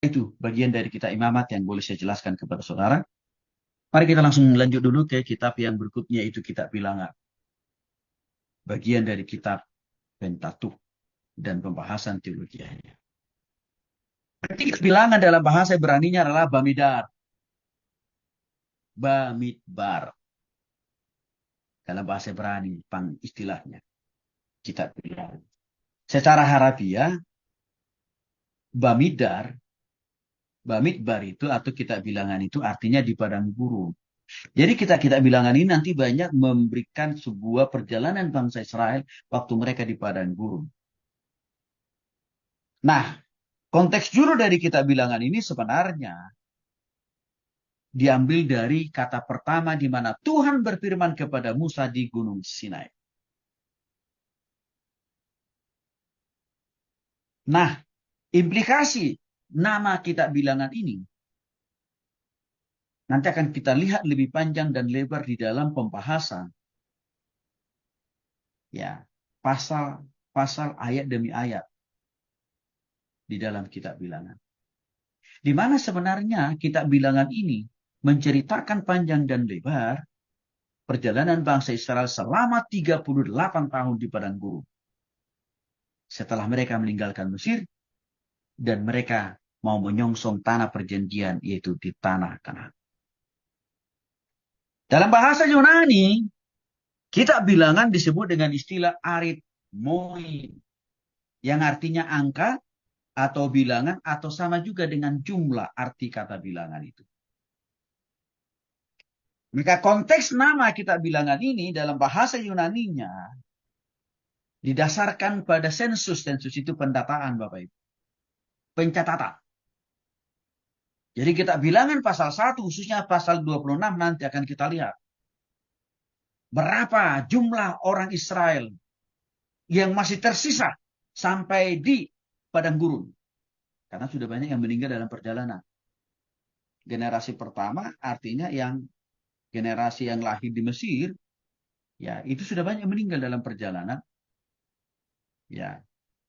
Itu bagian dari kitab imamat yang boleh saya jelaskan kepada saudara. Mari kita langsung lanjut dulu ke kitab yang berikutnya, itu kitab bilangan. Bagian dari kitab Pentateuch dan pembahasan teologianya. Berarti bilangan dalam bahasa Ibrani-nya adalah Bamidbar. Bamidbar. Dalam bahasa Ibrani, istilahnya. Kitab bilangan. Secara harafiah, Bamidbar, Bamidbar itu atau kitab bilangan itu artinya di padang gurun. Jadi kitab-kitab bilangan ini nanti banyak memberikan sebuah perjalanan bangsa Israel waktu mereka di padang gurun. Nah, konteks juru dari kitab bilangan ini sebenarnya diambil dari kata pertama di mana Tuhan berfirman kepada Musa di Gunung Sinai. Nah, implikasi nama kitab bilangan ini nanti akan kita lihat lebih panjang dan lebar di dalam pembahasan, ya, pasal-pasal ayat demi ayat di dalam kitab bilangan. Di mana sebenarnya kitab bilangan ini menceritakan panjang dan lebar perjalanan bangsa Israel selama 38 tahun di padang gurun. Setelah mereka meninggalkan Mesir dan mereka mau menyongsong tanah perjanjian, yaitu di tanah Kanaan. Dalam bahasa Yunani, kitab bilangan disebut dengan istilah aritmoi, yang artinya angka atau bilangan atau sama juga dengan jumlah arti kata bilangan itu. Maka konteks nama kitab bilangan ini dalam bahasa Yunaninya didasarkan pada sensus. Sensus itu pendataan, Bapak Ibu. Pencatatan. Jadi kitab bilangan pasal 1, khususnya pasal 26 nanti akan kita lihat. Berapa jumlah orang Israel yang masih tersisa sampai di padang gurun. Karena sudah banyak yang meninggal dalam perjalanan. Generasi pertama artinya yang generasi yang lahir di Mesir, ya itu sudah banyak meninggal dalam perjalanan. Ya,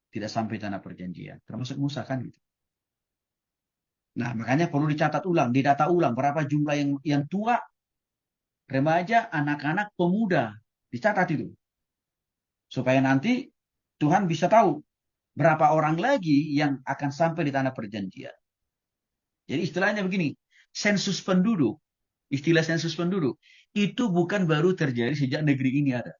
tidak sampai tanah perjanjian. Termasuk Musa kan gitu. Nah, makanya perlu dicatat ulang, didata ulang berapa jumlah yang tua, remaja, anak-anak, pemuda. Dicatat itu. Supaya nanti Tuhan bisa tahu berapa orang lagi yang akan sampai di tanah perjanjian. Jadi istilahnya begini, sensus penduduk, istilah sensus penduduk, itu bukan baru terjadi sejak negeri ini ada.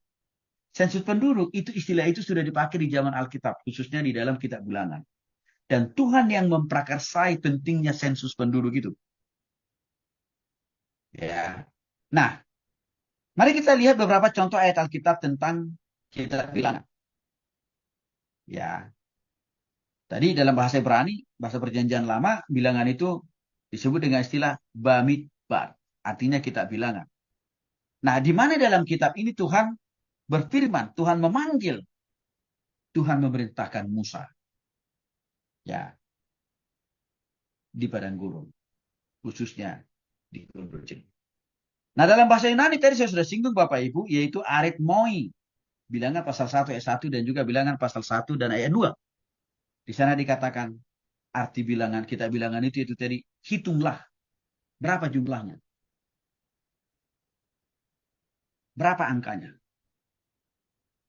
Sensus penduduk, itu istilah itu sudah dipakai di zaman Alkitab, khususnya di dalam kitab bilangan. Dan Tuhan yang memprakarsai pentingnya sensus penduduk itu. Ya. Nah, mari kita lihat beberapa contoh ayat Alkitab tentang kitab bilangan. Ya, tadi dalam bahasa Ibrani, bahasa perjanjian lama, bilangan itu disebut dengan istilah Bamidbar. Artinya kitab bilangan. Nah, di mana dalam kitab ini Tuhan berfirman, Tuhan memanggil, Tuhan memerintahkan Musa. Ya, di padang gurun. Khususnya di Gunung Jernih. Nah, dalam bahasa Yunani tadi saya sudah singgung Bapak Ibu, yaitu aritmoi. Bilangan pasal 1 ayat 1 dan juga bilangan pasal 1 dan ayat 2. Di sana dikatakan arti bilangan, kita bilangan itu tadi, hitunglah berapa jumlahnya. Berapa angkanya.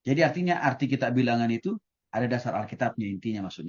Jadi artinya arti kita bilangan itu ada dasar Alkitabnya, intinya maksudnya.